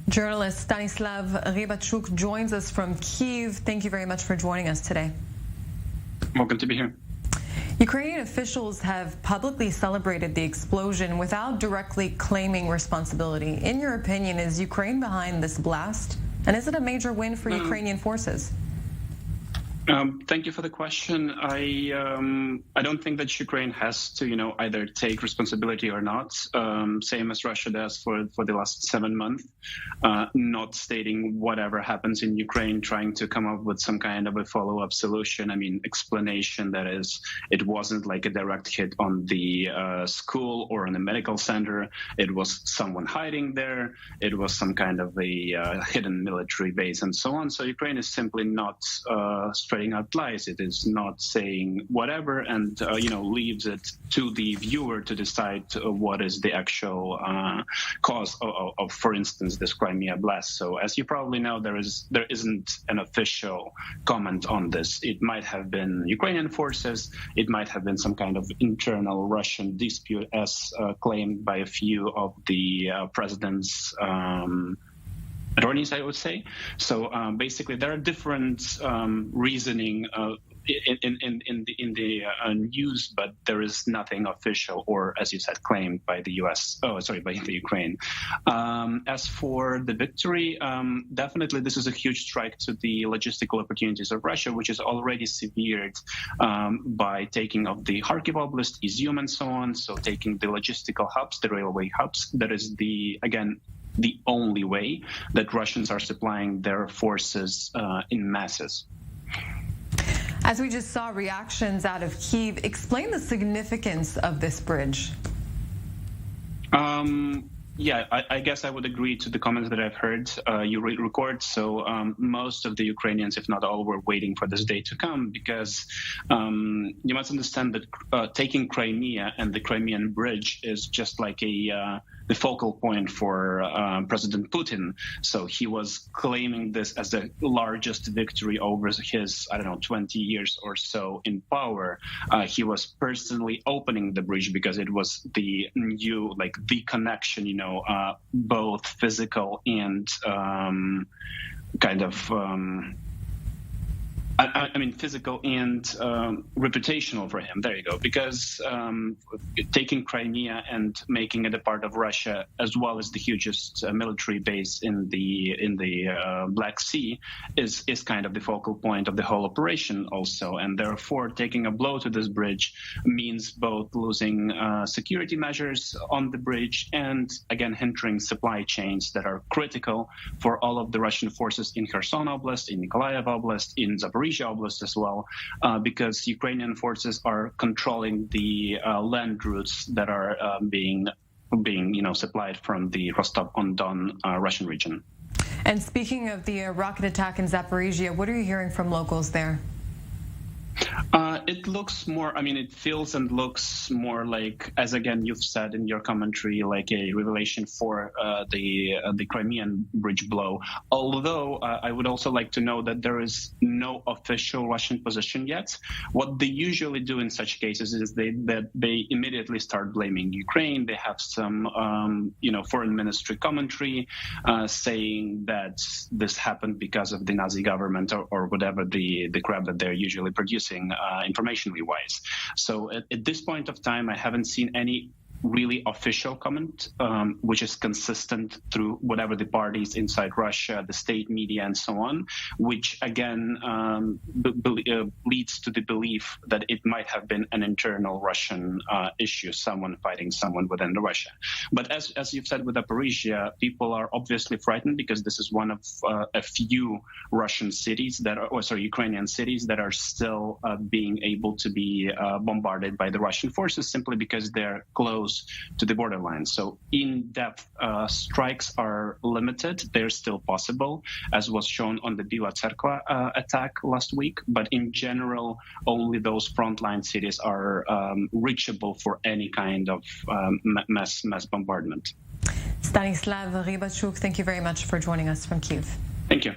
Journalist Stanislav Rybachuk joins us from Kyiv. Thank you very much for joining us today. Welcome to be here. Ukrainian officials have publicly celebrated the explosion without directly claiming responsibility. In your opinion, is Ukraine behind this blast? And is it a major win for Ukrainian forces? Thank you for the question. I don't think that Ukraine has to, either take responsibility or not. Same as Russia does for the last 7 months, not stating whatever happens in Ukraine, trying to come up with some kind of a follow-up solution. Explanation that is, it wasn't like a direct hit on the school or on the medical center. It was someone hiding there. It was some kind of a hidden military base and so on. So Ukraine is simply not spreading out lies. It is not saying whatever and, leaves it to the viewer to decide what is the actual cause of, for instance, this Crimea blast. So as you probably know, there isn't an official comment on this. It might have been Ukrainian forces. It might have been some kind of internal Russian dispute as claimed by a few of the president's attorneys, I would say. So basically, there are different reasoning in the news, but there is nothing official or, as you said, claimed by the by the Ukraine. As for the victory, definitely this is a huge strike to the logistical opportunities of Russia, which is already severed by taking of the Kharkiv Oblast, Izium, and so on. So taking the logistical hubs, the railway hubs, that is the only way that Russians are supplying their forces in masses. As we just saw reactions out of Kyiv, explain the significance of this bridge. I guess I would agree to the comments that I've heard you record. So most of the Ukrainians, if not all, were waiting for this day to come because you must understand that taking Crimea and the Crimean bridge is just like the focal point for President Putin. So he was claiming this as the largest victory over his, 20 years or so in power. He was personally opening the bridge because it was the new, the connection, both physical and physical and reputational for him. There you go. Because taking Crimea and making it a part of Russia, as well as the hugest military base in the Black Sea, is kind of the focal point of the whole operation also. And therefore, taking a blow to this bridge means both losing security measures on the bridge and, again, hindering supply chains that are critical for all of the Russian forces in Kherson Oblast, in Nikolaev Oblast, in Zaporizhia Oblast as well, because Ukrainian forces are controlling the land routes that are being supplied from the Rostov-on-Don Russian region. And speaking of the rocket attack in Zaporizhia, what are you hearing from locals there? It looks more, it feels and looks more like, as again you've said in your commentary, like a revelation for the Crimean bridge blow. Although I would also like to know that there is no official Russian position yet. What they usually do in such cases is they immediately start blaming Ukraine. They have some foreign ministry commentary saying that this happened because of the Nazi government or whatever the crap that they're usually producing informationally wise. So at this point of time, I haven't seen any really official comment, which is consistent through whatever the parties inside Russia, the state media, and so on, which again leads to the belief that it might have been an internal Russian issue, someone fighting someone within Russia. But as you've said with Zaporizhia, people are obviously frightened because this is one of a few Russian cities Ukrainian cities that are still being able to be bombarded by the Russian forces simply because they're close to the borderline. So in-depth strikes are limited. They're still possible, as was shown on the Bila Tserkva attack last week. But in general, only those frontline cities are reachable for any kind of mass bombardment. Stanislav Rybachuk, thank you very much for joining us from Kyiv. Thank you.